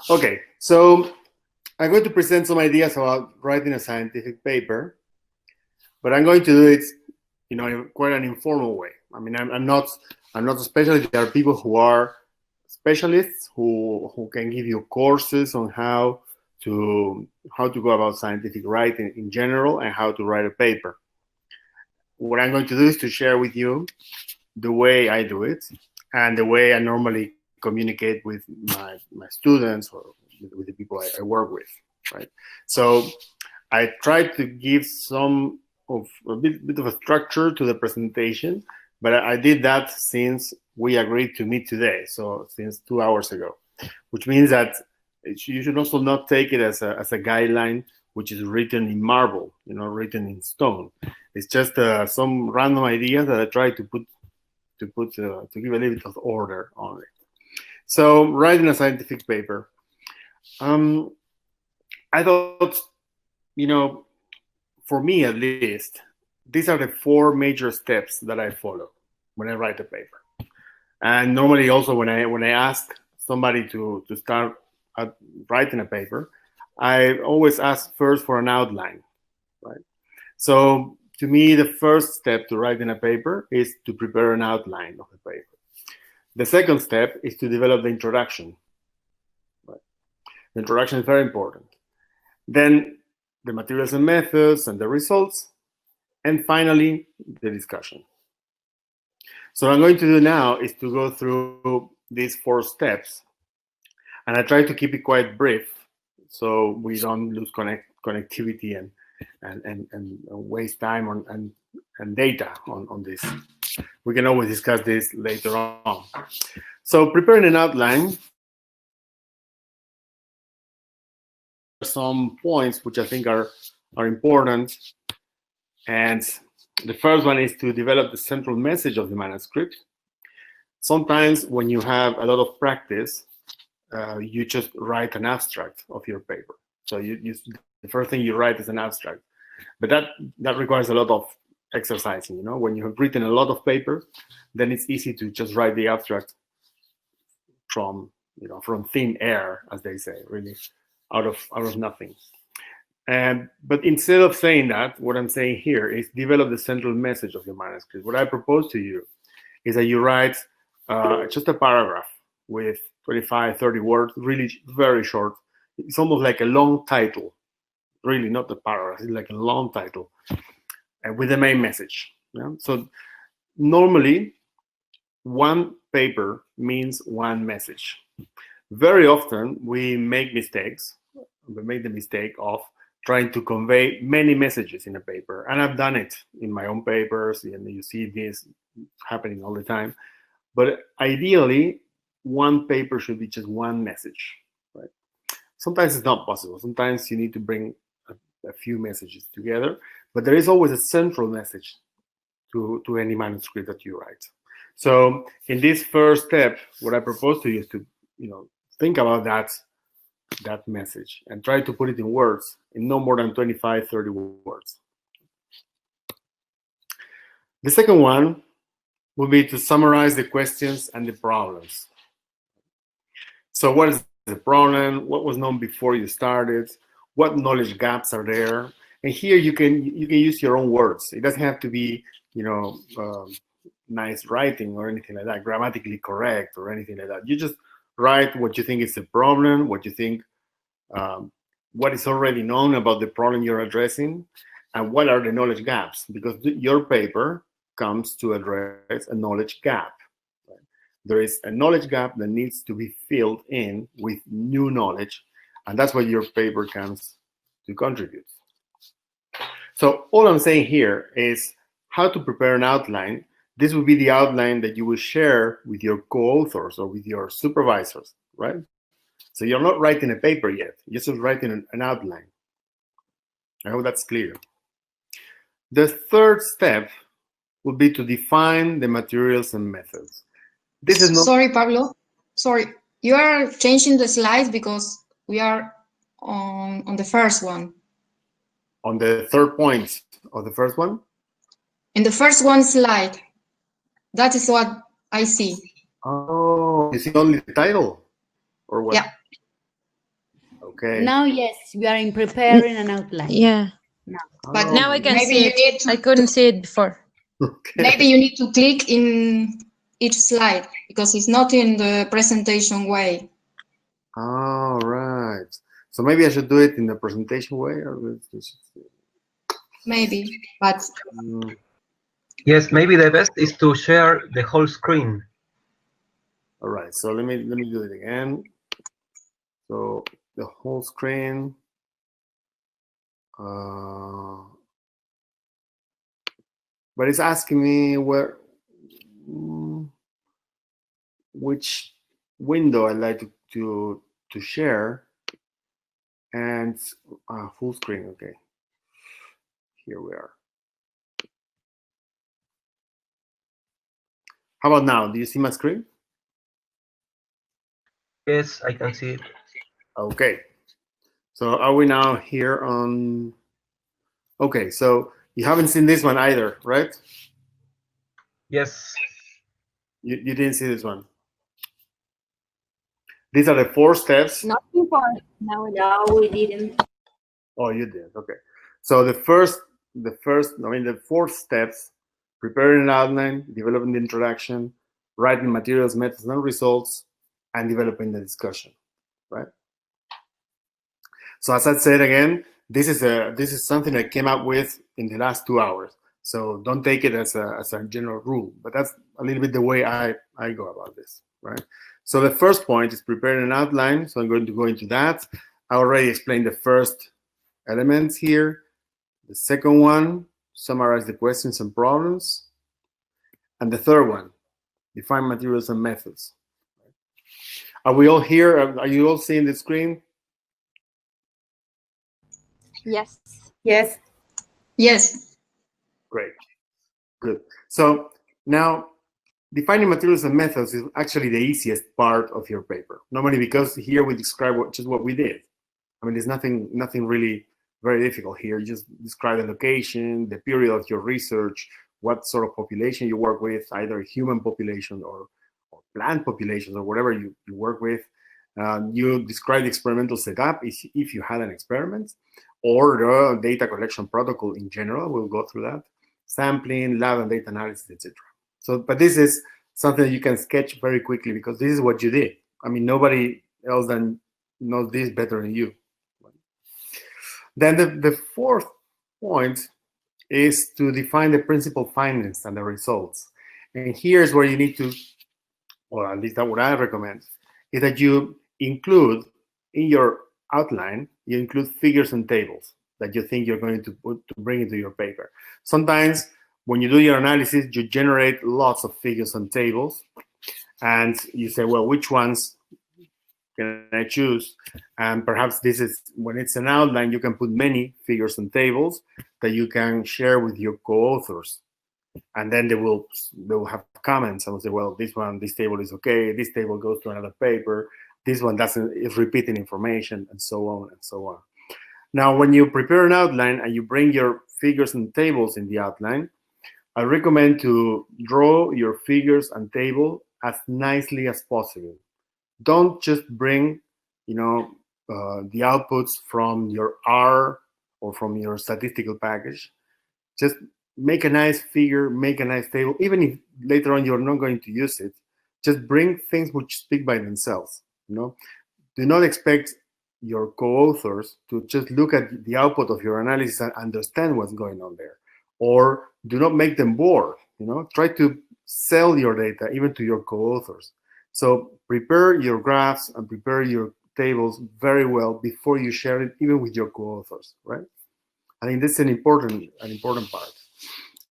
Okay, so I'm going to present some ideas about writing a scientific paper, but I'm going to do it, in quite an informal way. I mean, I'm not a specialist. There are people who are specialists who can give you courses on how to go about scientific writing in general and how to write a paper. What I'm going to do is to share with you the way I do it and the way I normally communicate with my students or with the people I work with, right? So I try to give a bit of a structure to the presentation, but I did that since we agreed to meet today, so since 2 hours ago, which means that you should also not take it as a guideline which is written in marble, written in stone. It's just some random ideas that I try to give a little bit of order on it. So writing a scientific paper, I thought, for me at least, these are the 4 major steps that I follow when I write a paper. And normally also when I ask somebody to start writing a paper, I always ask first for an outline, right? So to me, the first step to writing a paper is to prepare an outline of the paper. The second step is to develop the introduction. Right? The introduction is very important. Then the materials and methods and the results, and finally, the discussion. So what I'm going to do now is to go through these 4 steps, and I try to keep it quite brief so we don't lose connectivity and waste time and data on this. We can always discuss this later on. So preparing an outline, some points which I think are important. And the first one is to develop the central message of the manuscript. Sometimes when you have a lot of practice, you just write an abstract of your paper. So the first thing you write is an abstract. But that requires a lot of exercising. When you have written a lot of paper, then it's easy to just write the abstract from thin air, as they say, really out of nothing. But instead of saying that, what I'm saying here is develop the central message of your manuscript. What I propose to you is that you write just a paragraph with 25, 30 words, really very short. It's almost like a long title. Really not the paragraph, it's like a long title with the main message. Yeah? So normally, one paper means one message. Very often, we make mistakes. We make the mistake of trying to convey many messages in a paper. And I've done it in my own papers, and you see this happening all the time. But ideally, one paper should be just one message, right? Sometimes it's not possible. Sometimes you need to bring a few messages together, but there is always a central message to any manuscript that you write. So in this first step, what I propose to you is to think about that message and try to put it in words, in no more than 25, 30 words. The second one will be to summarize the questions and the problems. So what is the problem? What was known before you started? What knowledge gaps are there? And here you can use your own words. It doesn't have to be nice writing or anything like that, grammatically correct or anything like that. You just write what you think is the problem, what you think, what is already known about the problem you're addressing, and what are the knowledge gaps, because your paper comes to address a knowledge gap. Right? There is a knowledge gap that needs to be filled in with new knowledge, and that's what your paper comes to contribute. So all I'm saying here is how to prepare an outline. This will be the outline that you will share with your co-authors or with your supervisors, right? So you're not writing a paper yet. You're just writing an outline. I hope that's clear. The third step would be to define the materials and methods. This is not... Sorry, Pablo. Sorry. You are changing the slides because we are on the first one. On the third point of the first one? In the first one slide. That is what I see. Oh, you see only the title? Or what? Yeah. Okay. Now, yes, we are in preparing an outline. Yeah. Now. But Now I can maybe see you it. need to, I couldn't see it before. Okay. maybe you need to click in each slide because it's not in the presentation way. All right. So maybe I should do it in the presentation way, or Maybe, but Yes, maybe the best is to share the whole screen. all right. So let me do it again. So the whole screen. But it's asking me where, which window I'd like to share, and full screen. Okay, here we are. How about now? Do you see my screen? Yes, I can see it. Okay. So are we now here on? Okay, so you haven't seen this one either, right? Yes. You didn't see this one. These are the 4 steps. Not before. No, we didn't. Oh, you did. Okay. So the 4 steps: preparing an outline, developing the introduction, writing materials, methods, and results, and developing the discussion. Right. So as I said again, this is something I came up with in the last 2 hours. So don't take it as a general rule, but that's a little bit the way I go about this, right? So the first point is preparing an outline. So I'm going to go into that. I already explained the first elements here. The second one, summarize the questions and problems. And the third one, define materials and methods. Are we all here? Are you all seeing the screen? Yes. Yes. yes, Great. Good. So now defining materials and methods is actually the easiest part of your paper. Normally, because here we describe just what we did. I mean, there's nothing really very difficult here. You just describe the location, the period of your research, what sort of population you work with, either human population or plant populations or whatever you work with. You describe the experimental setup if you had an experiment, or the data collection protocol in general. We'll go through that. Sampling, lab and data analysis, etc. So, but this is something that you can sketch very quickly because this is what you did. I mean, nobody else then knows this better than you. Then the fourth point is to define the principal findings and the results. And here's where you need to, or at least that's what I recommend, is that you include in your outline, you include figures and tables that you think you're going to bring into your paper. Sometimes when you do your analysis, you generate lots of figures and tables, and you say, well, which ones can I choose? And perhaps this is, when it's an outline, you can put many figures and tables that you can share with your co-authors. And then they will have comments and will say, well, this table is okay, this table goes to another paper, this one is repeating information, and so on and so on. Now, when you prepare an outline and you bring your figures and tables in the outline, I recommend to draw your figures and table as nicely as possible. Don't just bring, the outputs from your R or from your statistical package. Just make a nice figure, make a nice table. Even if later on you're not going to use it, just bring things which speak by themselves. Do not expect your co-authors to just look at the output of your analysis and understand what's going on there. Or do not make them bored. Try to sell your data even to your co-authors. So prepare your graphs and prepare your tables very well before you share it, even with your co-authors, right? I think this is an important part.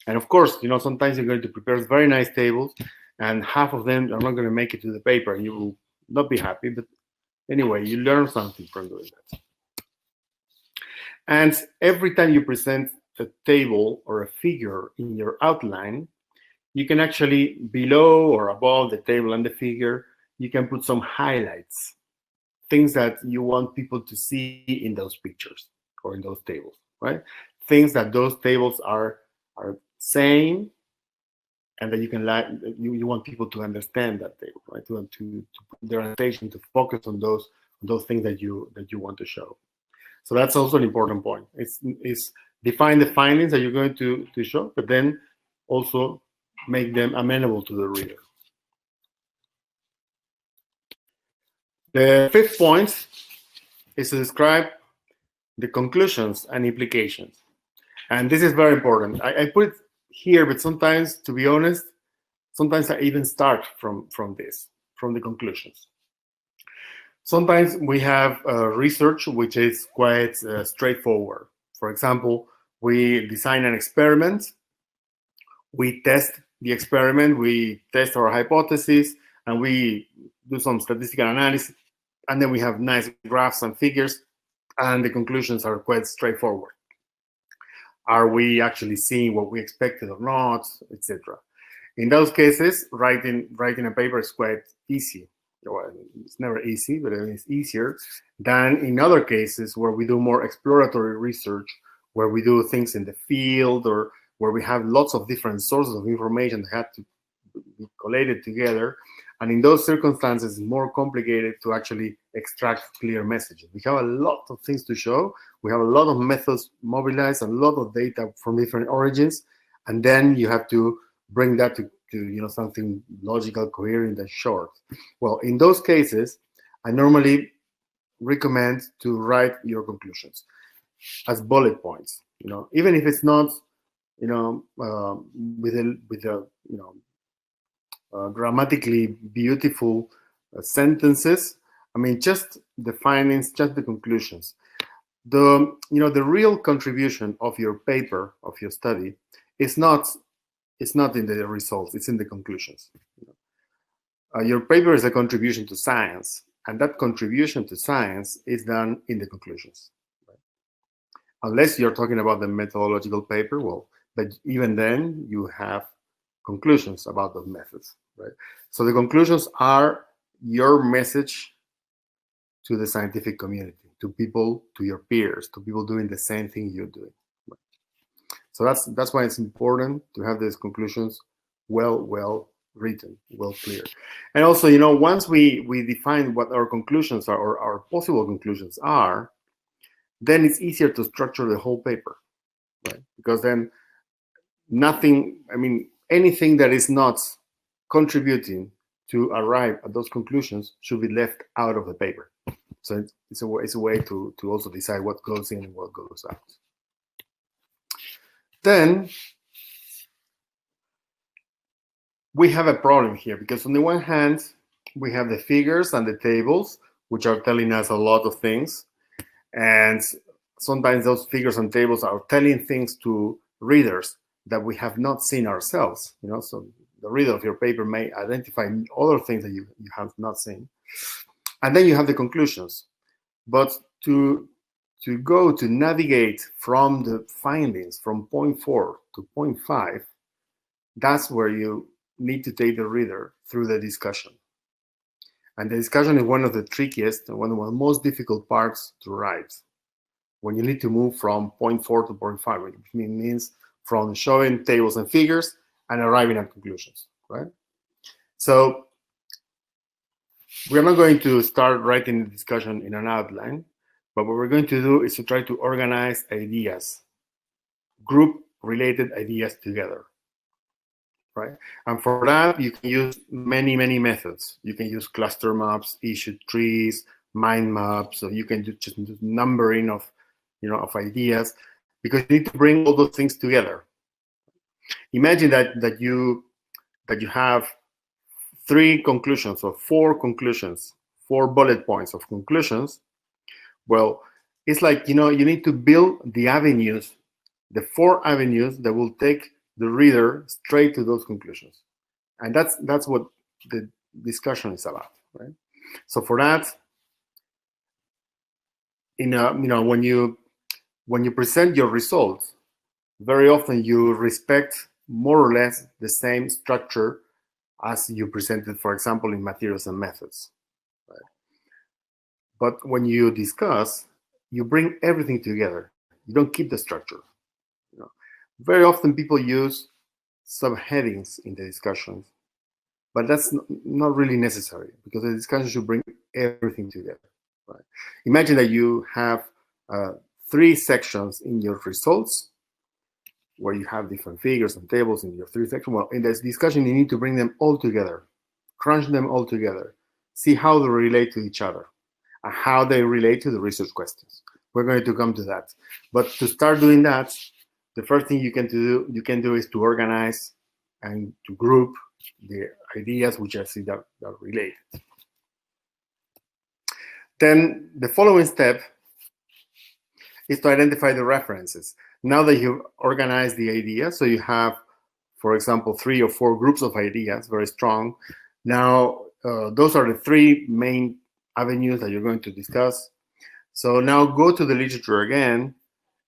And of course, sometimes you're going to prepare very nice tables, and half of them are not going to make it to the paper, and you will not be happy. But anyway, you learn something from doing that. And every time you present a table or a figure in your outline, you can actually, below or above the table and the figure, you can put some highlights, things that you want people to see in those pictures or in those tables, right? Things that those tables are saying, and that you want people to understand that table, right? To put their attention, to focus on those those things that you want to show. So that's also an important point. It's define the findings that you're going to show, but then also make them amenable to the reader. The fifth point is to describe the conclusions and implications. And this is very important. I put it here, but sometimes, to be honest, sometimes I even start from the conclusions. Sometimes we have research which is quite straightforward. For example, we design an experiment, we test the experiment, we test our hypothesis, and we do some statistical analysis, and then we have nice graphs and figures, and the conclusions are quite straightforward. Are we actually seeing what we expected or not, etc. In those cases, writing a paper is quite easy. Well, it's never easy, but it's easier than in other cases where we do more exploratory research, where we do things in the field, or where we have lots of different sources of information that have to be collated together. And in those circumstances, it's more complicated to actually extract clear messages. We have a lot of things to show. We have a lot of methods mobilized, a lot of data from different origins, and then you have to bring that to something logical, coherent, and short. Well, in those cases, I normally recommend to write your conclusions as bullet points. Even if it's not, with a grammatically beautiful sentences. I mean, just the findings, just the conclusions. The real contribution of your paper, of your study, is not in the results, it's in the conclusions. Your paper is a contribution to science, and that contribution to science is done in the conclusions. Right? Unless you're talking about the methodological paper, well, but even then you have conclusions about those methods, right? So the conclusions are your message to the scientific community, to people, to your peers, to people doing the same thing you're doing. Right? So that's why it's important to have these conclusions well written, well clear. And also, once we define what our conclusions are, or our possible conclusions are, then it's easier to structure the whole paper, right? Because then anything that is not contributing to arrive at those conclusions should be left out of the paper. So it's a way to also decide what goes in and what goes out. Then we have a problem here, because on the one hand, we have the figures and the tables, which are telling us a lot of things. And sometimes those figures and tables are telling things to readers that we have not seen ourselves. So the reader of your paper may identify other things that you have not seen. And then you have the conclusions. But to navigate from the findings from point 4 to point 5, that's where you need to take the reader through the discussion. And the discussion is one of the trickiest and one of the most difficult parts to write. When you need to move from point 4 to point 5, which means from showing tables and figures and arriving at conclusions, right? So we're not going to start writing the discussion in an outline, but what we're going to do is to try to organize ideas, group related ideas together, right? And for that, you can use many methods. You can use cluster maps, issue trees, mind maps, so you can just do numbering of ideas, because you need to bring all those things together. Imagine that you have 3 conclusions or 4 conclusions, 4 bullet points of conclusions. Well, it's like, you need to build the avenues, the 4 avenues that will take the reader straight to those conclusions. And that's what the discussion is about, right? So for that, when you present your results, very often you respect more or less the same structure as you presented, for example, in materials and methods. Right? But when you discuss, you bring everything together. You don't keep the structure. Very often people use subheadings in the discussions, but that's not really necessary, because the discussion should bring everything together. Right? Imagine that you have 3 sections in your results, where you have different figures and tables in your 3 sections. Well, in this discussion, you need to bring them all together, crunch them all together, see how they relate to each other, and how they relate to the research questions. We're going to come to that. But to start doing that, the first thing you can do is to organize and to group the ideas which I see that are related. Then the following step is to identify the references. Now that you've organized the idea, so you have, for example, 3 or 4 groups of ideas, very strong. Now, those are the 3 main avenues that you're going to discuss. So now go to the literature again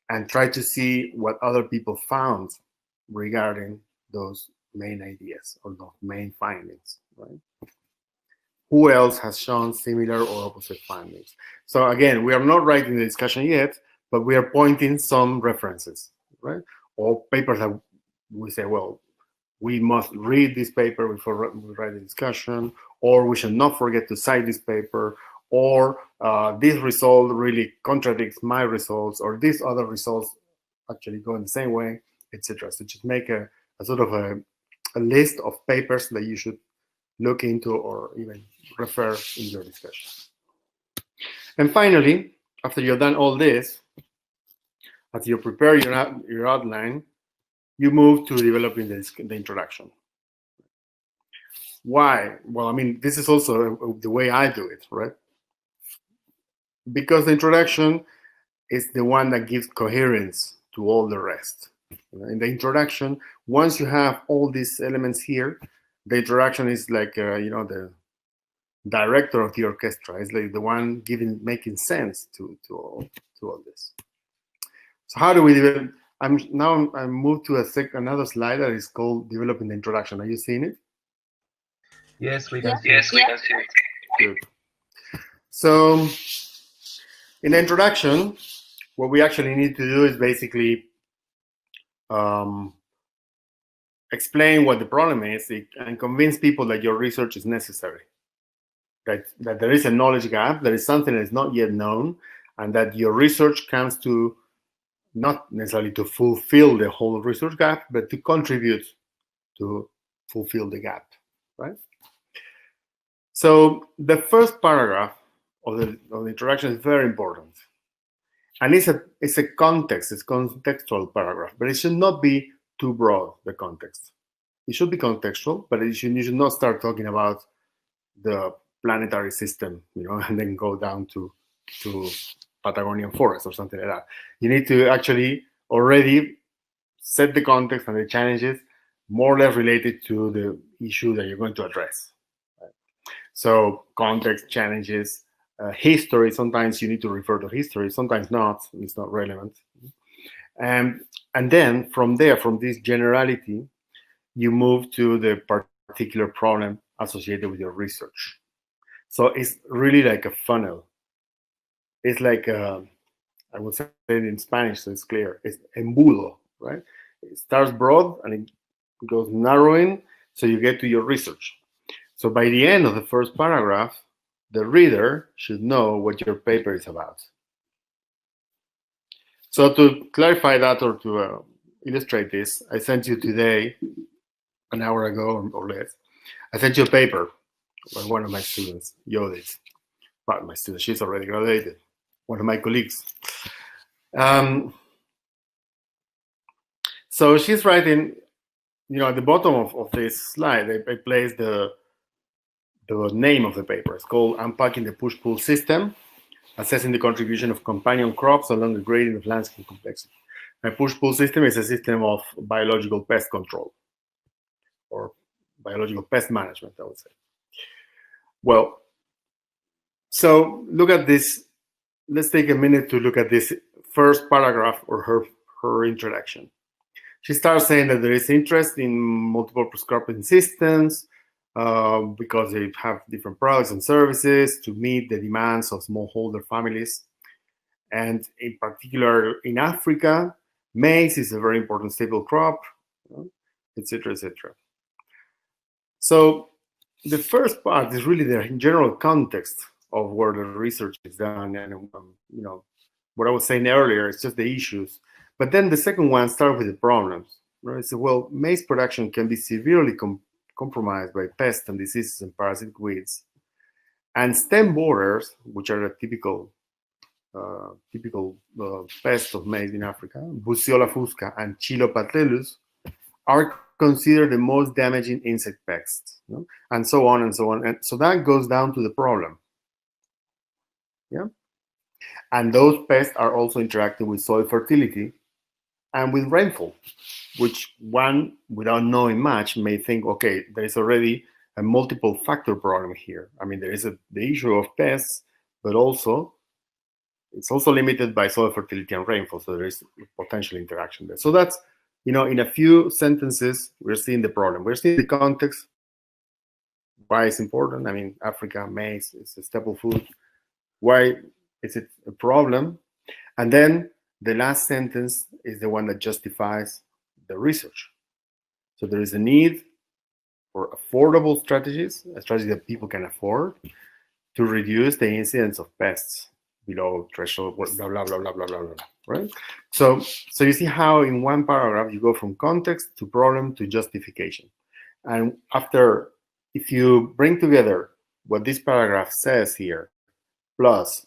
and try to see what other people found regarding those main ideas or those main findings, right? Who else has shown similar or opposite findings? So again, we are not writing the discussion yet, but we are pointing some references, right? Or papers that we say, well, we must read this paper before we write the discussion, or we should not forget to cite this paper, or this result really contradicts my results, or these other results actually go in the same way, etc. So just make a sort of a list of papers that you should look into or even refer in your discussion. And finally, after you've done all this, as you prepare your outline, you move to developing the introduction. Why? Well, I mean, this is also the way I do it, right? Because the introduction is the one that gives coherence to all the rest. In the introduction, once you have all these elements here, the introduction is like, the director of the orchestra. It's like the one making sense to all this. So how do we develop? I moved to another slide that is called developing the introduction. Are you seeing it? Yes, we can see it. Yes, we can see it. Good. So in the introduction, what we actually need to do is basically explain what the problem is and convince people that your research is necessary, that there is a knowledge gap, there is something that is not yet known, and that your research comes to not necessarily to fulfill the whole research gap, but to contribute to fulfill the gap, right? So the first paragraph of the introduction is very important. And it's a contextual paragraph, but it should not be too broad, the context. It should be contextual, but you should not start talking about the planetary system, and then go down to Patagonian forest or something like that. You need to actually already set the context and the challenges more or less related to the issue that you're going to address. Right? So context, challenges, history. Sometimes you need to refer to history, sometimes not. It's not relevant. And then from there, from this generality, you move to the particular problem associated with your research. So it's really like a funnel. It's like, I would say it in Spanish, so it's clear. It's embudo, right? It starts broad and it goes narrowing, so you get to your research. So by the end of the first paragraph, the reader should know what your paper is about. So to clarify that, or to illustrate this, I sent you today, an hour ago or less, I sent you a paper by one of my students, Yodit. But my student, she's already graduated. One of my colleagues. So she's writing, at the bottom of this slide, I placed the name of the paper. It's called Unpacking the Push-Pull System, Assessing the Contribution of Companion Crops Along the Gradient of Landscape Complexity. A push-pull system is a system of biological pest control, or biological pest management, I would say. Well, so look at this. Let's take a minute to look at this first paragraph, or her introduction. She starts saying that there is interest in multiple prescribing systems because they have different products and services to meet the demands of smallholder families. And in particular, in Africa, maize is a very important staple crop, etc., etc. So the first part is really the general context of where the research is done, and you know, what I was saying earlier, it's just the issues. But then the second one starts with the problems, right? So, well, maize production can be severely compromised by pests and diseases and parasitic weeds. And stem borers, which are a typical pest of maize in Africa, Buciola fusca and Chilopatelus, are considered the most damaging insect pests, you know? And so on and so on. And so that goes down to the problem. Yeah. And those pests are also interacting with soil fertility and with rainfall, which one, without knowing much, may think, okay, there is already a multiple factor problem here. I mean, there is the issue of pests, but also it's also limited by soil fertility and rainfall, so there is potential interaction there. So that's, you know, in a few sentences, we're seeing the problem. We're seeing the context, why it's important. I mean, Africa, maize is a staple food. Why is it a problem? And then the last sentence is the one that justifies the research. So there is a need for affordable strategies, a strategy that people can afford, to reduce the incidence of pests below threshold, blah, blah, blah, blah, blah, blah, blah, right? So you see how in one paragraph you go from context to problem to justification. And after, if you bring together what this paragraph says here, plus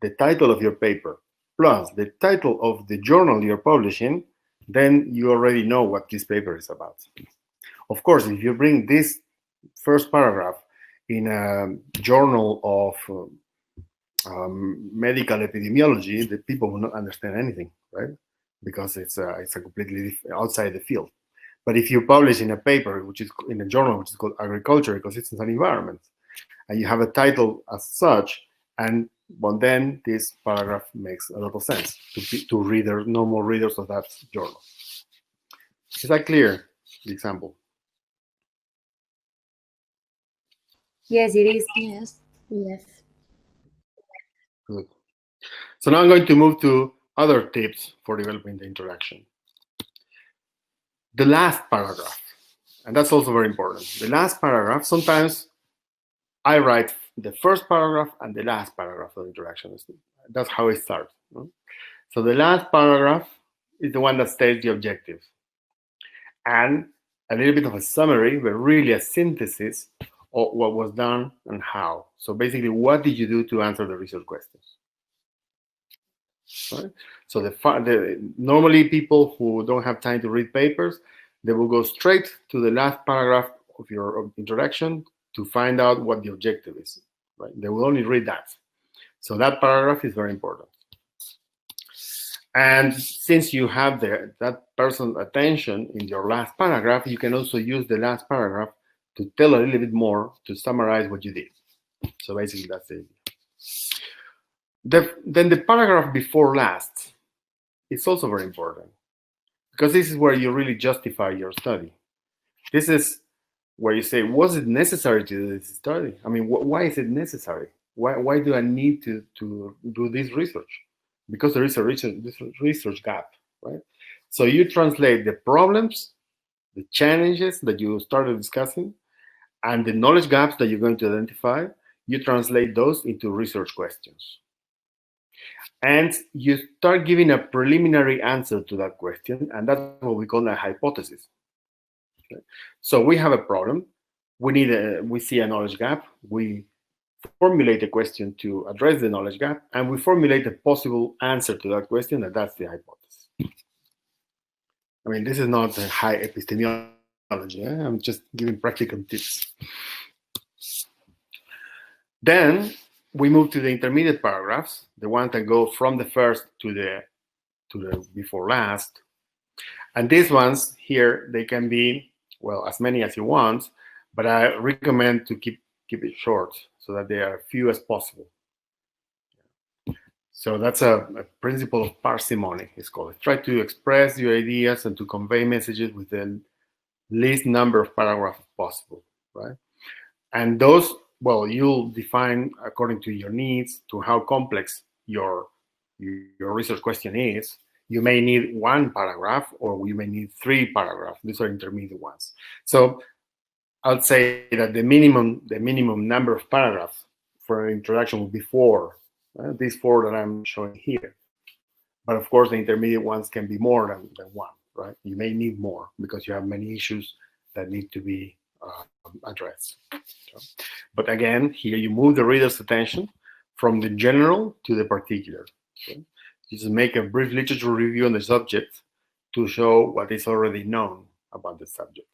the title of your paper, plus the title of the journal you're publishing, then you already know what this paper is about. Of course, if you bring this first paragraph in a journal of medical epidemiology, the people will not understand anything, right? Because it's a completely outside the field. But if you publish in a paper, which is in a journal, which is called Agriculture, Ecosystems and Environment, and you have a title as such, and well, then this paragraph makes a lot of sense to readers, normal readers of that journal. Is that clear, the example? Yes, it is. Yes. Yes. Good. So now I'm going to move to other tips for developing the interaction. The last paragraph, and that's also very important. The last paragraph, sometimes I write the first paragraph and the last paragraph of interaction. That's how it starts. So the last paragraph is the one that states the objective, and a little bit of a summary, but really a synthesis of what was done and how. So basically, what did you do to answer the research questions? Right? So normally people who don't have time to read papers, they will go straight to the last paragraph of your introduction to find out what the objective is. Right? They will only read that. So that paragraph is very important. And since you have that person's attention in your last paragraph, you can also use the last paragraph to tell a little bit more, to summarize what you did. So basically, that's it. Then the paragraph before last is also very important, because this is where you really justify your study. This is where you say, was it necessary to do this study? I mean, why is it necessary? Why do I need to do this research? Because there is a research gap, right? So you translate the problems, the challenges that you started discussing, and the knowledge gaps that you're going to identify, you translate those into research questions. And you start giving a preliminary answer to that question, and that's what we call a hypothesis. Okay? So we have a problem, we see a knowledge gap, we formulate a question to address the knowledge gap, and we formulate a possible answer to that question, and that's the hypothesis. I mean, this is not a high epistemology. I'm just giving practical tips. Then we move to the intermediate paragraphs, the ones that go from the first to the before last. And these ones here, they can be, well, as many as you want, but I recommend to keep it short so that they are few as possible. So that's a principle of parsimony, it's called. Try to express your ideas and to convey messages with the least number of paragraphs possible, right? And those, well, you'll define according to your needs, to how complex your research question is. You may need one paragraph, or you may need 3 paragraphs. These are intermediate ones. So I'll say that the minimum number of paragraphs for an introduction would be 4. These 4 that I'm showing here. But of course, the intermediate ones can be more than 1, right? You may need more because you have many issues that need to be addressed. So, but again, here you move the reader's attention from the general to the particular. Okay? You just make a brief literature review on the subject to show what is already known about the subject.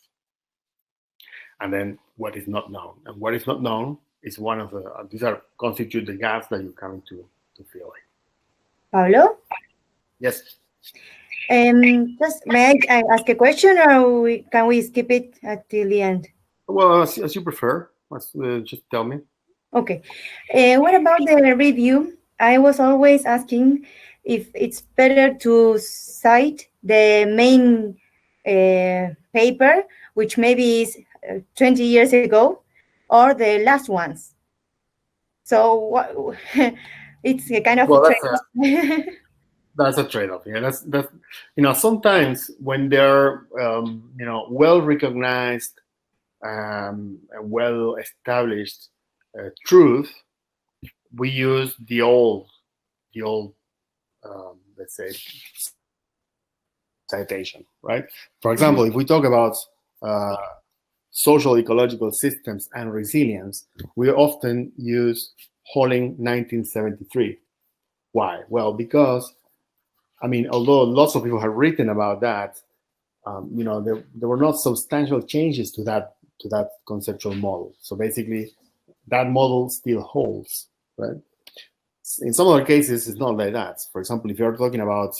And then what is not known. And what is not known is one of the, these are constitute the gaps that you're coming to fill in. Pablo? Yes. Just may I ask a question, or can we skip it until the end? Well, as you prefer. Just tell me. Okay. What about the review? I was always asking if it's better to cite the main paper, which maybe is 20 years ago, or the last ones. So what, it's a kind of trade-off. That's a trade-off. Yeah, that's sometimes when they're well recognized and well established truth, we use the old let's say citation, right? For example, if we talk about social ecological systems and resilience, we often use Holling 1973. Why? Well, because although lots of people have written about that, there were not substantial changes to that conceptual model. So basically, that model still holds, right? In some other cases, it's not like that. For example, if you're talking about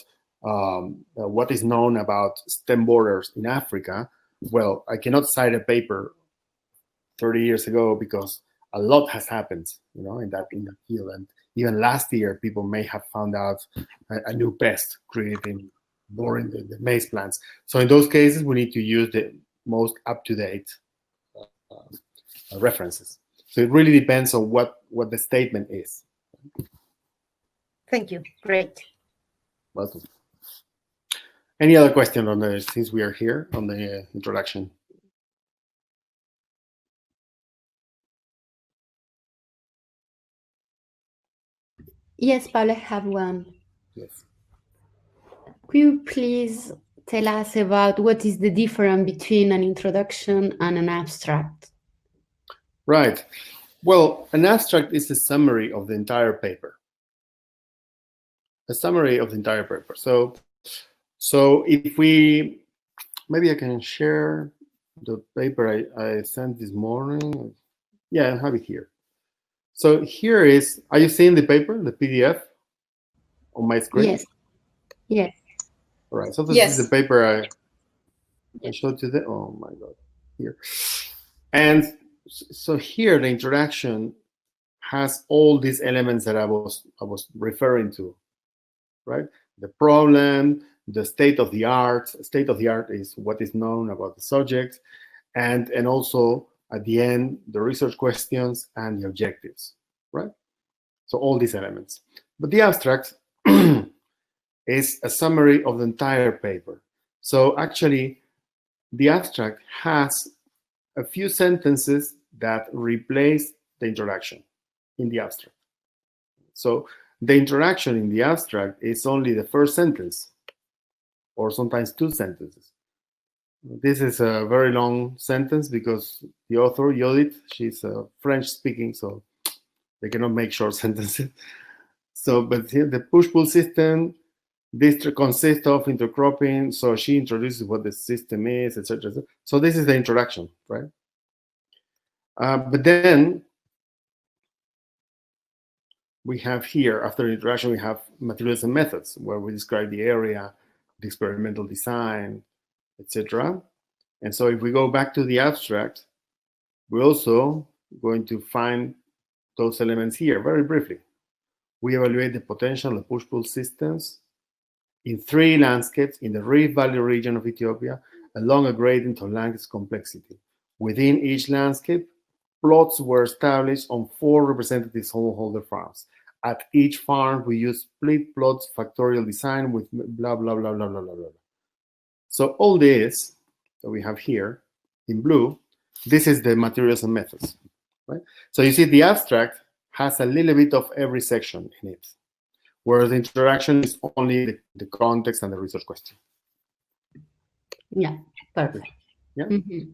what is known about stem borders in Africa, well, I cannot cite a paper 30 years ago because a lot has happened, in that field. And even last year, people may have found out a new pest creating boring the maize plants. So in those cases, we need to use the most up-to-date references. So it really depends on what the statement is. Thank you. Great. Welcome. Any other question on the, since we are here on the introduction? Yes, Pablo, I have one. Yes. Could you please tell us about what is the difference between an introduction and an abstract? Right. Well, an abstract is a summary of the entire paper. A summary of the entire paper. So if we, maybe I can share the paper I sent this morning. Yeah, I have it here. So here is, are you seeing the paper, the PDF on my screen? Yes. Yes. All right, so this is the paper I showed today. Oh my God, here. And so here, the introduction has all these elements that I was referring to, right? The problem, the state of the art. State of the art is what is known about the subject, and also at the end, the research questions and the objectives, right? So all these elements. But the abstract is a summary of the entire paper. So actually, the abstract has a few sentences that replace the introduction in the abstract. So the introduction in the abstract is only the first sentence, or sometimes 2 sentences. This is a very long sentence because the author, Judith, she's French speaking, so they cannot make short sentences. So, but here the push-pull system, this consists of intercropping. So she introduces what the system is, etc. So this is the introduction, right? But then we have here, after the introduction, we have materials and methods, where we describe the area, the experimental design, etc. And so if we go back to the abstract, we're also going to find those elements here very briefly. We evaluate the potential of push-pull systems in 3 landscapes in the Rift Valley region of Ethiopia along a gradient of landscape complexity. Within each landscape, plots were established on 4 representative smallholder farms. At each farm, we use split plots factorial design with blah, blah, blah, blah, blah, blah, blah. So all this that we have here in blue, this is the materials and methods, right? So you see the abstract has a little bit of every section in it, whereas the introduction is only the context and the research question. Yeah, perfect. Yeah. Mhm.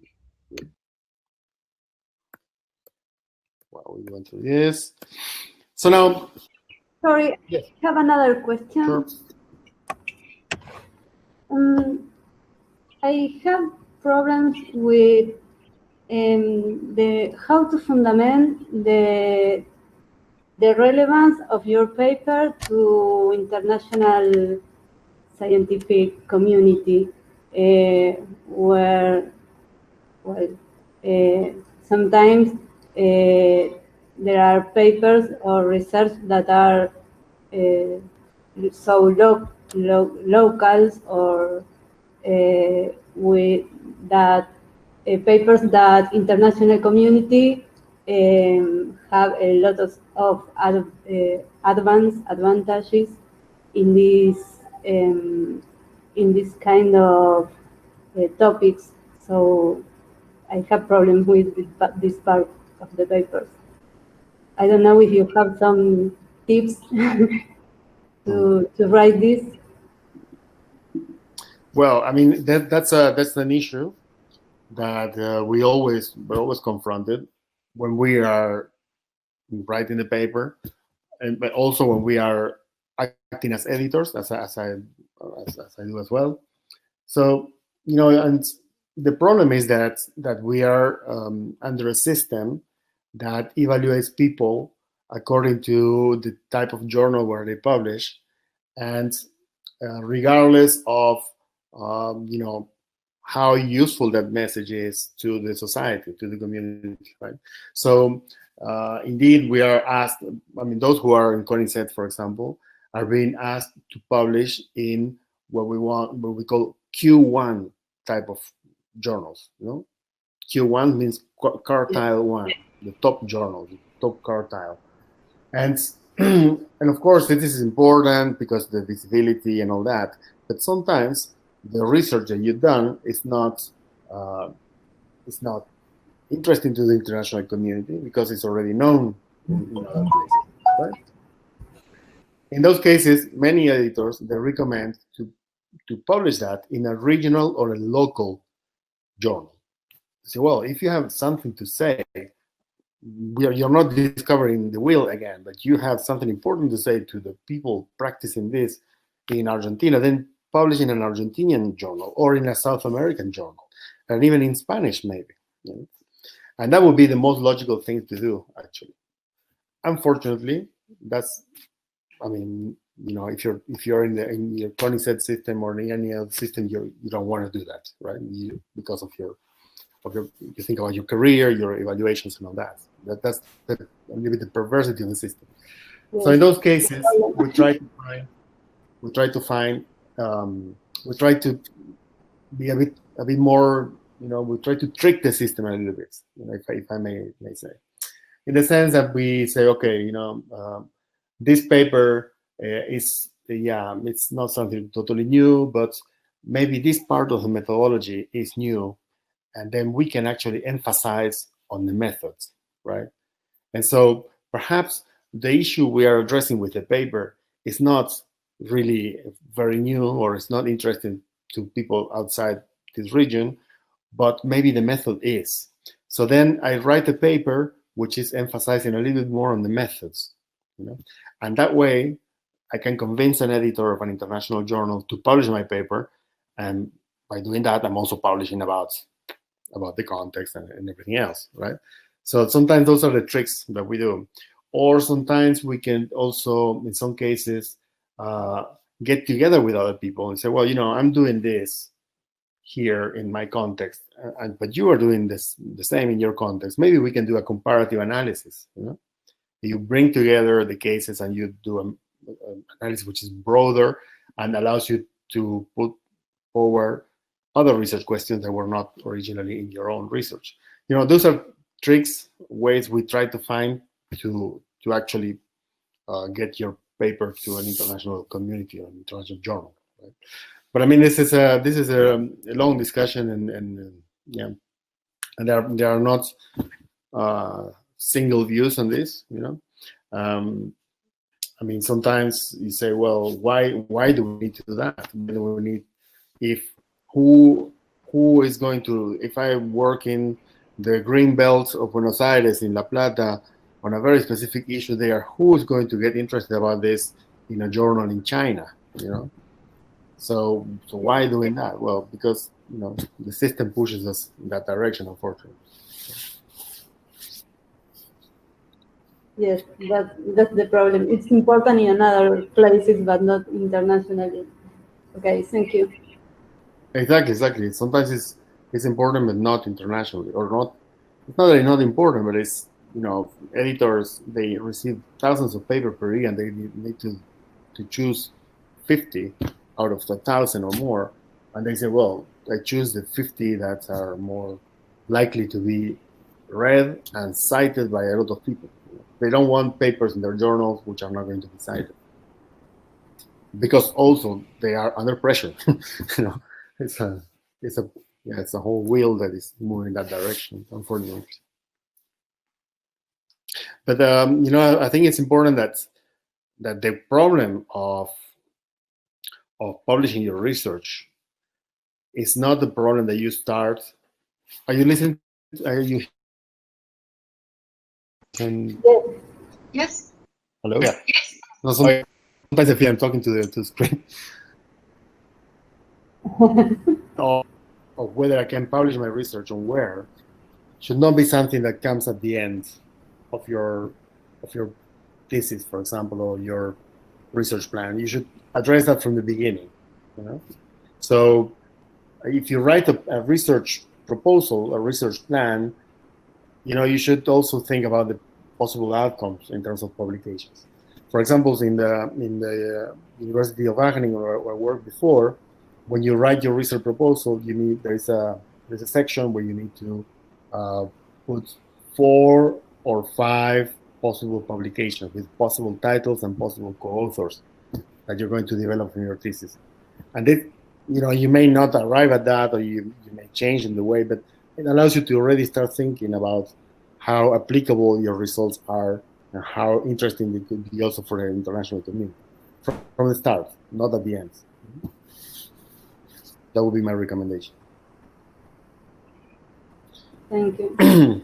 Well, we went through this. So now, Sorry, yes. I have another question. Sure. I have problems with how to fundament the relevance of your paper to international scientific community, where, well, sometimes there are papers or research that are so locals, or with that papers that international community have a lot of advantages in this kind of topics. So I have problems with this part of the papers. I don't know if you have some tips to write this. Well, I mean, that's an issue that we're always confronted when we are writing the paper, but also when we are acting as editors, as I do as well. So, you know, and the problem is that we are under a system that evaluates people according to the type of journal where they publish, and regardless of you know, how useful that message is to the society, to the community, right? So indeed, we are asked, I mean, those who are in CONICET, for example, are being asked to publish in what we call Q1 type of journals, you know? Q1 means quartile 1, the top journal, the top quartile. And and of course, this is important because the visibility and all that, but sometimes the research that you've done is not interesting to the international community because it's already known in other places, right? In those cases, many editors, they recommend to publish that in a regional or a local journal. So, well, if you have something to say, you're not discovering the wheel again, but you have something important to say to the people practicing this in Argentina, then publish in an Argentinian journal or in a South American journal, and even in Spanish, maybe. You know? And that would be the most logical thing to do, actually. Unfortunately, that's, I mean, you know, if you're in your CONICET system or in any other system, you don't want to do that, right? Because of your you think about your career, your evaluations, and all that. That's a little bit the perversity of the system. Yes. So in those cases, we try to be a bit more, you know, we try to trick the system a little bit, you know, if I may say, in the sense that we say, okay, you know, this paper is, it's not something totally new, but maybe this part of the methodology is new, and then we can actually emphasize on the methods, right? And so perhaps the issue we are addressing with the paper is not really very new, or it's not interesting to people outside this region, but maybe the method is. So then I write a paper which is emphasizing a little bit more on the methods, you know, and that way I can convince an editor of an international journal to publish my paper, and by doing that, I'm also publishing about the context and everything else, right? So sometimes those are the tricks that we do. Or sometimes we can also, in some cases, get together with other people and say, well, you know, I'm doing this here in my context, but you are doing this the same in your context. Maybe we can do a comparative analysis, you know? You bring together the cases and you do an analysis which is broader and allows you to put forward other research questions that were not originally in your own research. You know, those are tricks, ways we try to find to actually get your paper to an international community or an international journal. Right? But I mean, this is a long discussion, and yeah, and there are not single views on this, you know. I mean, sometimes you say, well, why do we need to do that? Why do we need, if who is going to, if I work in the green belt of Buenos Aires in La Plata on a very specific issue there, who is going to get interested about this in a journal in China, you know? So why doing that? Well, because, you know, the system pushes us in that direction, unfortunately. Yes, that's the problem. It's important in other places, but not internationally. Okay, thank you. Exactly. Sometimes it's important, but not internationally, or not. It's not that it's not important, but it's, you know, editors, they receive thousands of papers per year, and they need to choose 50 out of 1,000 or more, and they say, well, I choose the 50 that are more likely to be read and cited by a lot of people. They don't want papers in their journals which are not going to be cited, because also they are under pressure. You know, it's a whole wheel that is moving in that direction, unfortunately. But you know, I think it's important that the problem of publishing your research is not the problem that you start. Are you listening? Are you? Yes. Hello. Yeah. No, sometimes I feel I'm talking to the screen. Of whether I can publish my research on where should not be something that comes at the end of your thesis, for example, or your research plan. You should address that from the beginning. You know? So if you write a research proposal, a research plan, you know, you should also think about the possible outcomes in terms of publications. For example, in the University of Wageningen, where I worked before, when you write your research proposal, there's a section where you need to put 4 or 5 possible publications with possible titles and possible co-authors that you're going to develop in your thesis. And it, you know, you may not arrive at that, or you may change in the way, but it allows you to already start thinking about how applicable your results are and how interesting they could be also for the international community from the start, not at the end. That would be my recommendation. Thank you.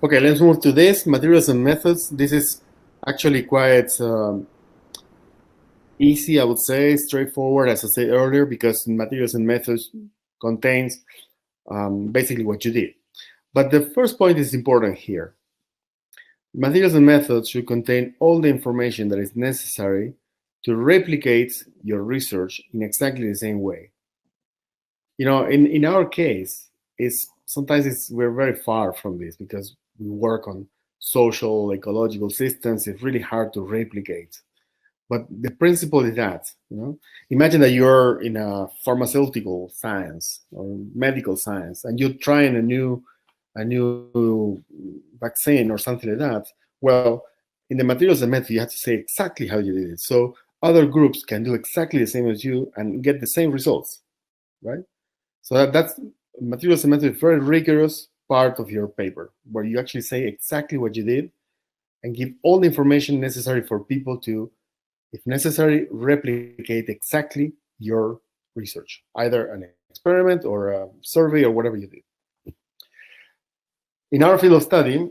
Okay, let's move to this, materials and methods. This is actually quite easy, I would say, straightforward, as I said earlier, because materials and methods contains basically what you did. But the first point is important here. Materials and methods should contain all the information that is necessary to replicate your research in exactly the same way. You know, in our case, we're very far from this because we work on social, ecological systems. It's really hard to replicate. But the principle is that, you know, imagine that you're in a pharmaceutical science or medical science, and you're trying a new vaccine or something like that. Well, in the materials and methods, you have to say exactly how you did it, so other groups can do exactly the same as you and get the same results, right? So that's materials and methods, very rigorous part of your paper, where you actually say exactly what you did and give all the information necessary for people to, if necessary, replicate exactly your research, either an experiment or a survey or whatever you did. In our field of study,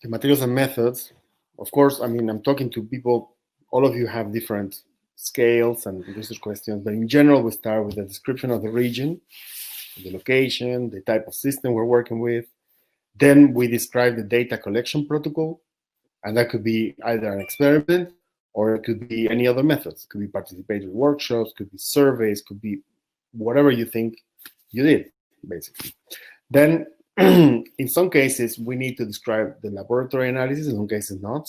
the materials and methods, of course, I mean, I'm talking to people, all of you have different scales and research questions, but in general, we start with a description of the region, the location, the type of system we're working with. Then we describe the data collection protocol, and that could be either an experiment or it could be any other methods. It could be participatory workshops, could be surveys, could be whatever you think you did, basically. Then, in some cases, we need to describe the laboratory analysis, in some cases not.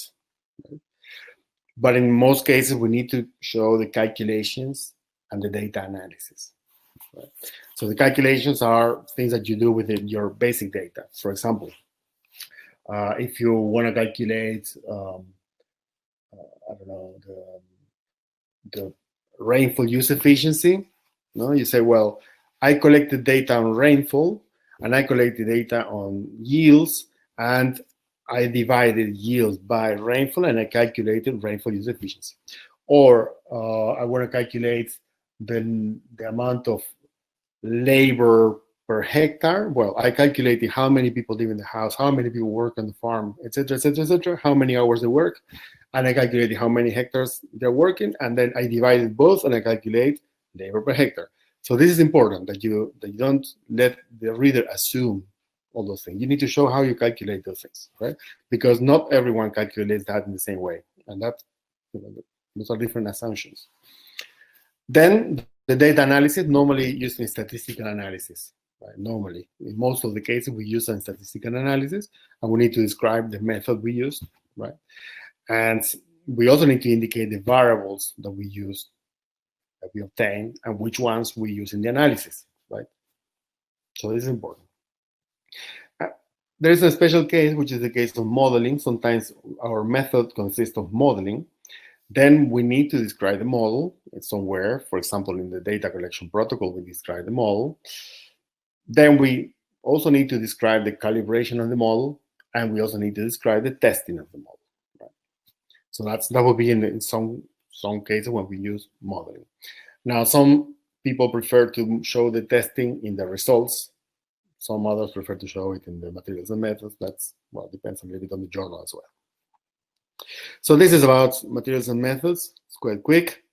But in most cases, we need to show the calculations and the data analysis. Right? So the calculations are things that you do with your basic data. For example, if you want to calculate, I don't know, the rainfall use efficiency, no? You say, well, I collected data on rainfall, and I collected data on yields, and I divided yields by rainfall and I calculated rainfall use efficiency. Or I want to calculate the amount of labor per hectare. Well, I calculated how many people live in the house, how many people work on the farm, etc., etc., etc., how many hours they work, and I calculated how many hectares they're working, and then I divided both and I calculate labor per hectare. So this is important, that you don't let the reader assume all those things. You need to show how you calculate those things, right? Because not everyone calculates that in the same way, and that, those are different assumptions. Then the data analysis, normally used in statistical analysis, right? Normally, in most of the cases, we use a statistical analysis, and we need to describe the method we use, right? And we also need to indicate the variables that we use, that we obtain, and which ones we use in the analysis, right? So this is important. There is a special case, which is the case of modeling. Sometimes our method consists of modeling. Then we need to describe the model. It's somewhere, for example, in the data collection protocol, we describe the model. Then we also need to describe the calibration of the model, and we also need to describe the testing of the model. Right? So that will be in some cases when we use modeling. Now, some people prefer to show the testing in the results. Some others prefer to show it in the materials and methods. That's, well, depends a little bit on the journal as well. So this is about materials and methods. It's quite quick.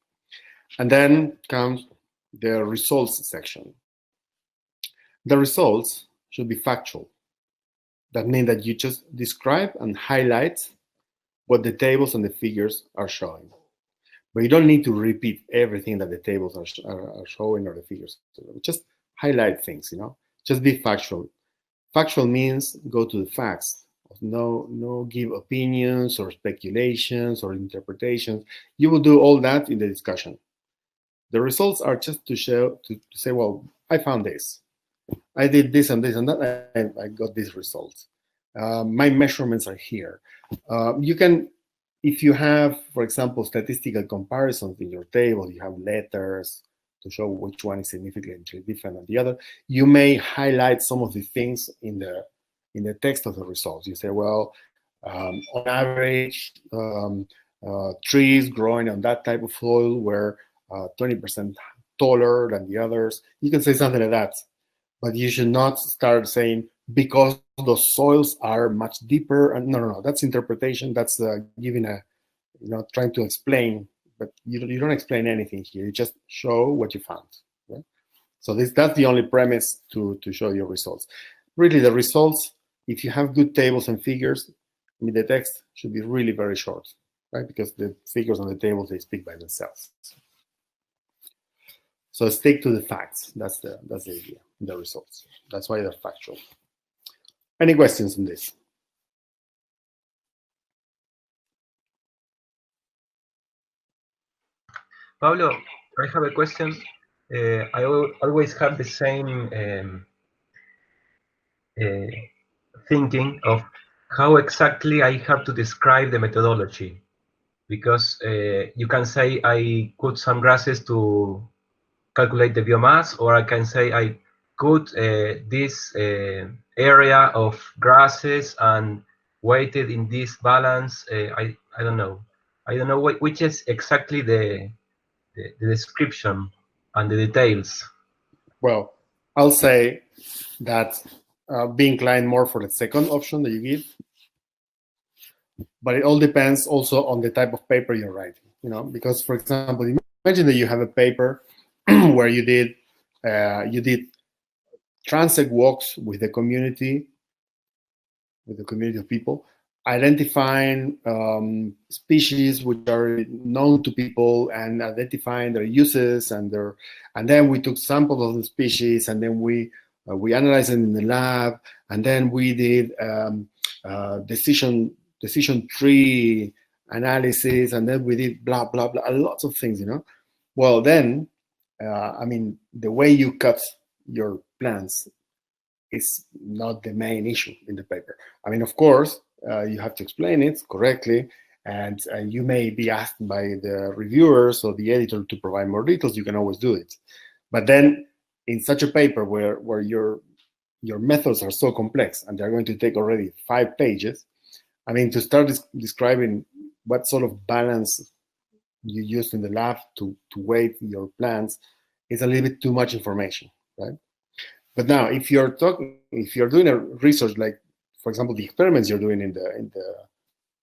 And then comes the results section. The results should be factual. That means that you just describe and highlight what the tables and the figures are showing. But you don't need to repeat everything that the tables are showing or the figures. Just highlight things, Just be factual. Factual means go to the facts. No give opinions or speculations or interpretations. You will do all that in the discussion. The results are just to show, to say, well, I found this. I did this and this and that, and I got these results. My measurements are here. You can, if you have, for example, statistical comparisons in your table, you have letters to show which one is significantly different than the other. You may highlight some of the things in the text of the results. You say, well, on average, trees growing on that type of soil were 20% taller than the others. You can say something like that, but you should not start saying, because the soils are much deeper. And no, that's interpretation. That's giving a, trying to explain, but you don't explain anything here. You just show what you found. Right? So that's the only premise to show your results. Really, the results, if you have good tables and figures, the text should be really very short, right? Because the figures on the tables, they speak by themselves. So stick to the facts. That's the idea, the results. That's why they're factual. Any questions on this? Pablo, I have a question. I always have the same thinking of how exactly I have to describe the methodology, because you can say I cut some grasses to calculate the biomass, or I can say I cut this area of grasses and weighted in this balance. I don't know. I don't know which is exactly the description and the details. Well, I'll say that be inclined more for the second option that you give, but it all depends also on the type of paper you're writing. Because, for example, imagine that you have a paper where you did transect walks with the community of people, identifying species which are known to people and identifying their uses and then we took samples of the species, and then we analyzed them in the lab, and then we did decision tree analysis, and then we did blah blah blah, lots of things. Well, then the way you cut your plants is not the main issue in the paper. Of course, you have to explain it correctly, and you may be asked by the reviewers or the editor to provide more details. You can always do it. But then in such a paper where your methods are so complex and they're going to take already 5 pages, I mean, to start describing what sort of balance you use in the lab to weight your plants is a little bit too much information, right? But now, if you're doing a research, like for example, the experiments you're doing in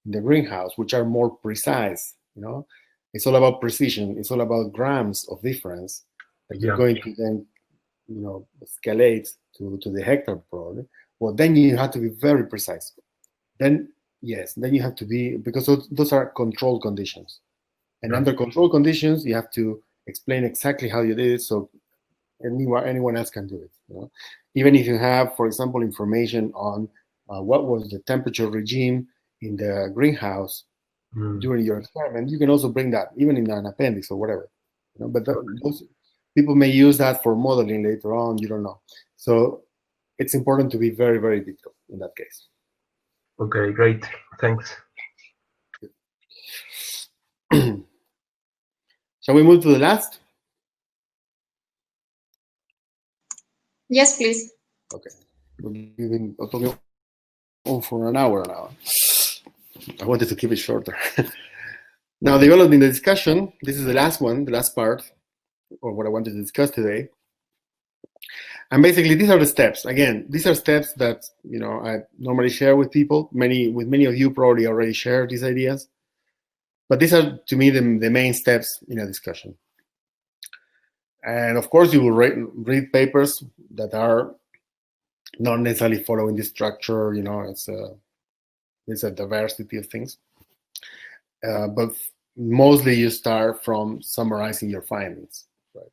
the greenhouse, which are more precise, you know, it's all about precision. It's all about grams of difference that you're going to then, you know, escalate to the hectare probably. Well, then you have to be very precise. Then yes, then you have to be, because those are controlled conditions. And under controlled conditions, you have to explain exactly how you did it, so anyone else can do it. You know? Even if you have, for example, information on what was the temperature regime in the greenhouse during your experiment, you can also bring that, even in an appendix or whatever. You know? But those people may use that for modeling later on. You don't know. So it's important to be very, very detailed in that case. Okay, great. Thanks. Shall we move to the last? Yes, please. Okay. We've been talking for an hour now. I wanted to keep it shorter. Now, developing the discussion, this is the last one, the last part, or what I wanted to discuss today. And basically, these are the steps. Again, these are steps that, you know, I normally share with people. Many of you probably already share these ideas. But these are, to me, the main steps in a discussion. And of course, you will read papers that are not necessarily following this structure. You know, it's a diversity of things. But mostly you start from summarizing your findings. Right?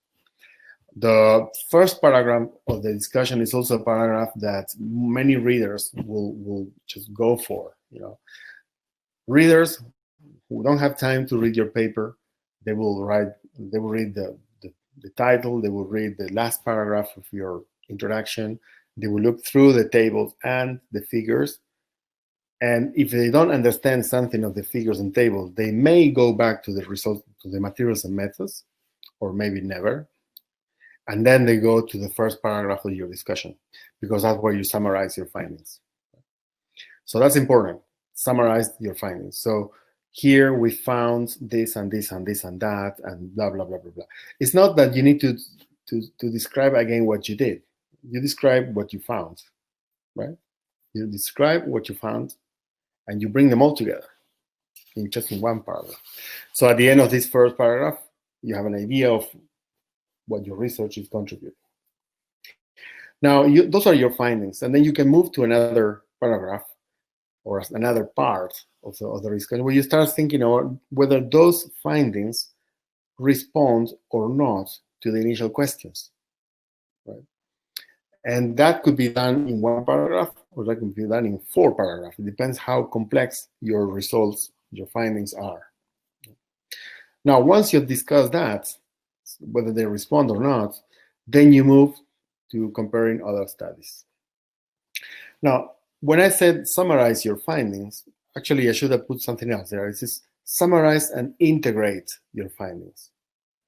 The first paragraph of the discussion is also a paragraph that many readers will just go for. You know, readers who don't have time to read your paper, they will read the title, they will read the last paragraph of your introduction, they will look through the tables and the figures, and if they don't understand something of the figures and tables, they may go back to the results, to the materials and methods, or maybe never, and then they go to the first paragraph of your discussion, because that's where you summarize your findings. So that's important, summarize your findings. So here we found this and this and this and that and blah, blah, blah, blah, blah. It's not that you need to describe again what you did. You describe what you found, right? You describe what you found and you bring them all together in just in one paragraph. So at the end of this first paragraph, you have an idea of what your research is contributing. Now, those are your findings. And then you can move to another paragraph or another part of the discussion, where you start thinking about whether those findings respond or not to the initial questions, right? And that could be done in one paragraph, or that could be done in 4 paragraphs. It depends how complex your results, your findings are. Now, once you've discussed that, whether they respond or not, then you move to comparing other studies. Now, when I said summarize your findings, actually I should have put something else there. It says summarize and integrate your findings.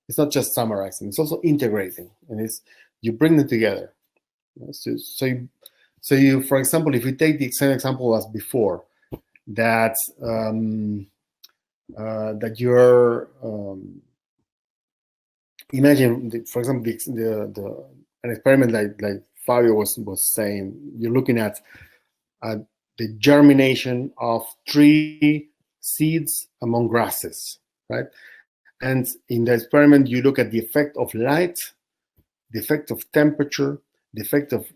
It's not just summarizing, it's also integrating, and you bring them together. So you, for example, if you take the same example as before, that that you're imagine, for example, an experiment like Fabio was saying, you're looking at the germination of 3 seeds among grasses, right? And in the experiment, you look at the effect of light, the effect of temperature, the effect of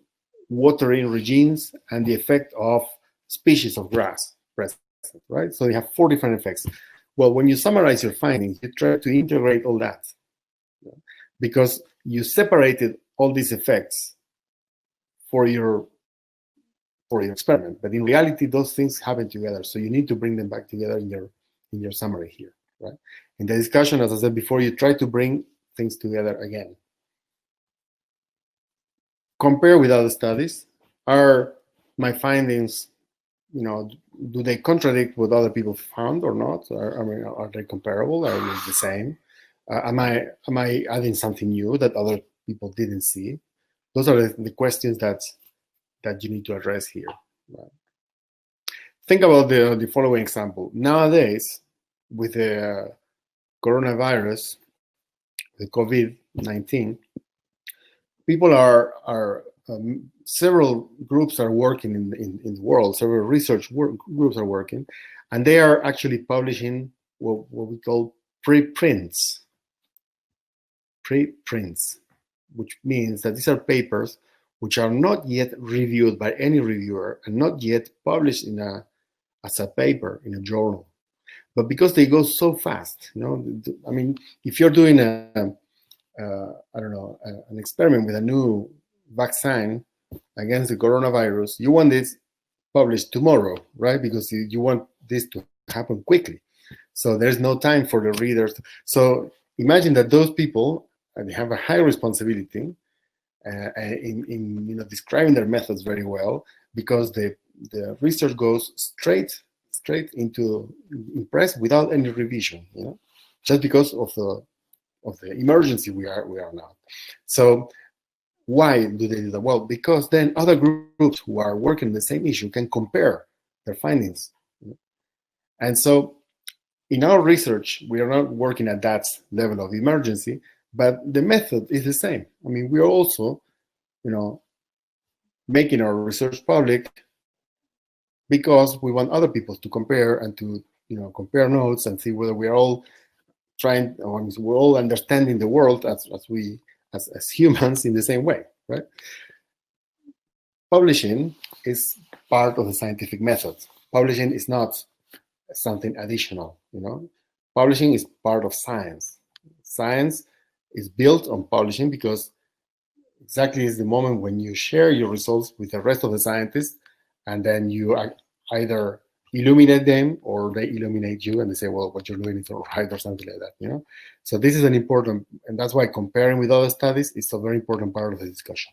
watering regimes, and the effect of species of grass present, right? So you have 4 different effects. Well, when you summarize your findings, you try to integrate all that, because you separated all these effects for your experiment, but in reality, those things happen together. So you need to bring them back together in your summary here, right? In the discussion, as I said before, you try to bring things together again. Compare with other studies. Are my findings, you know, do they contradict what other people found or not? Are they comparable? Are they the same? Am I adding something new that other people didn't see? Those are the questions that you need to address here. Right? think about the following example. Nowadays, with the coronavirus, the COVID-19, people several groups are working in the world, several research groups are working, and they are actually publishing what we call preprints, which means that these are papers which are not yet reviewed by any reviewer and not yet published as a paper in a journal. But because they go so fast, I mean, if you're doing an experiment with a new vaccine against the coronavirus, you want this published tomorrow, right? Because you want this to happen quickly. So there's no time for the readers. So imagine that those people, they have a high responsibility in describing their methods very well, because the research goes straight into press without any revision, just because of the emergency we are now. So why do they do that? Well, because then other groups who are working on the same issue can compare their findings. And so in our research, we are not working at that level of emergency, but the method is the same. I mean, we are also, making our research public because we want other people to compare and to, compare notes and see whether we are all we're all understanding the world as humans in the same way, right? Publishing is part of the scientific method. Publishing is not something additional, Publishing is part of science. Science is built on publishing because exactly is the moment when you share your results with the rest of the scientists, and then you either illuminate them or they illuminate you and they say, well, what you're doing is all right, or something like that, So this is an important, and that's why comparing with other studies is a very important part of the discussion.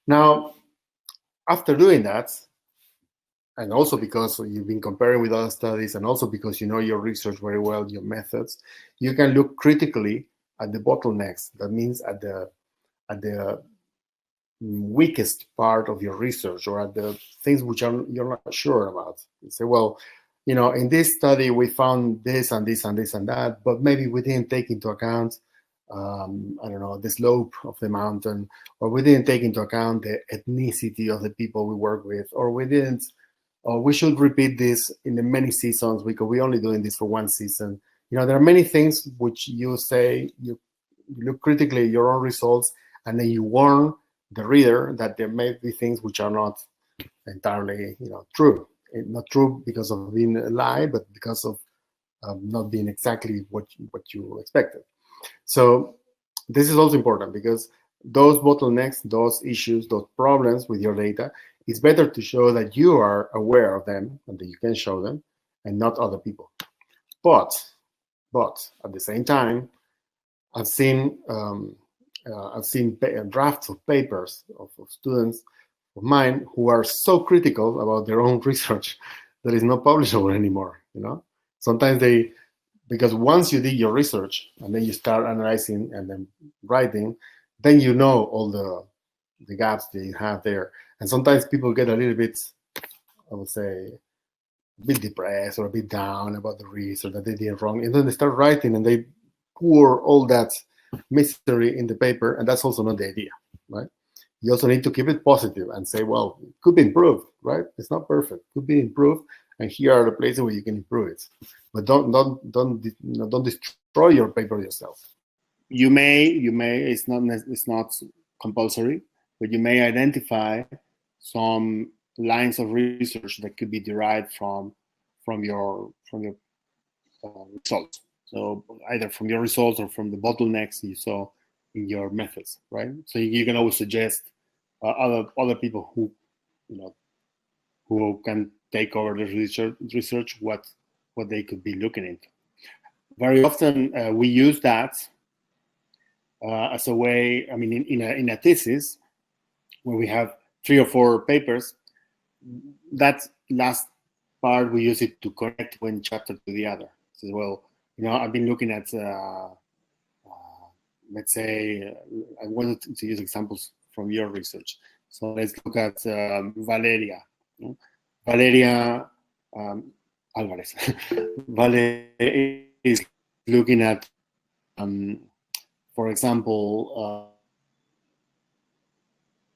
Now, after doing that, and also because you've been comparing with other studies, and also because you know your research very well, your methods, you can look critically at the bottlenecks. That means at the weakest part of your research, or at the things which you're not sure about. You say, well, in this study we found this and this and this and that, but maybe we didn't take into account, the slope of the mountain, or we didn't take into account the ethnicity of the people we work with, or we should repeat this in the many seasons because we're only doing this for one season. There are many things which you say, you look critically at your own results, and then you warn the reader that there may be things which are not entirely, true. Not true because of being a lie, but because of not being exactly what you expected. So this is also important, because those bottlenecks, those issues, those problems with your data, it's better to show that you are aware of them and that you can show them, and not other people. But at the same time, I've seen drafts of papers of students of mine who are so critical about their own research that it's not publishable anymore. Sometimes because once you did your research and then you start analyzing and then writing, then you know all the gaps that you have there. And sometimes people get a little bit, I would say, a bit depressed or a bit down about the research that they did wrong, and then they start writing and they pour all that mystery in the paper, and that's also not the idea, right? You also need to keep it positive and say, well, it could be improved, right? It's not perfect, it could be improved, and here are the places where you can improve it. But don't destroy your paper yourself. You may it's not compulsory, but you may identify some lines of research that could be derived from your results. So either from your results or from the bottlenecks you saw in your methods, right? So you can always suggest other people who can take over the research what they could be looking into. Very often we use that as a way. I mean, in a thesis, when we have 3 or 4 papers, that last part we use it to connect one chapter to the other. So, well, I've been looking at, let's say, I wanted to use examples from your research. So let's look at Valeria, Valeria Alvarez. Vale is looking at, for example,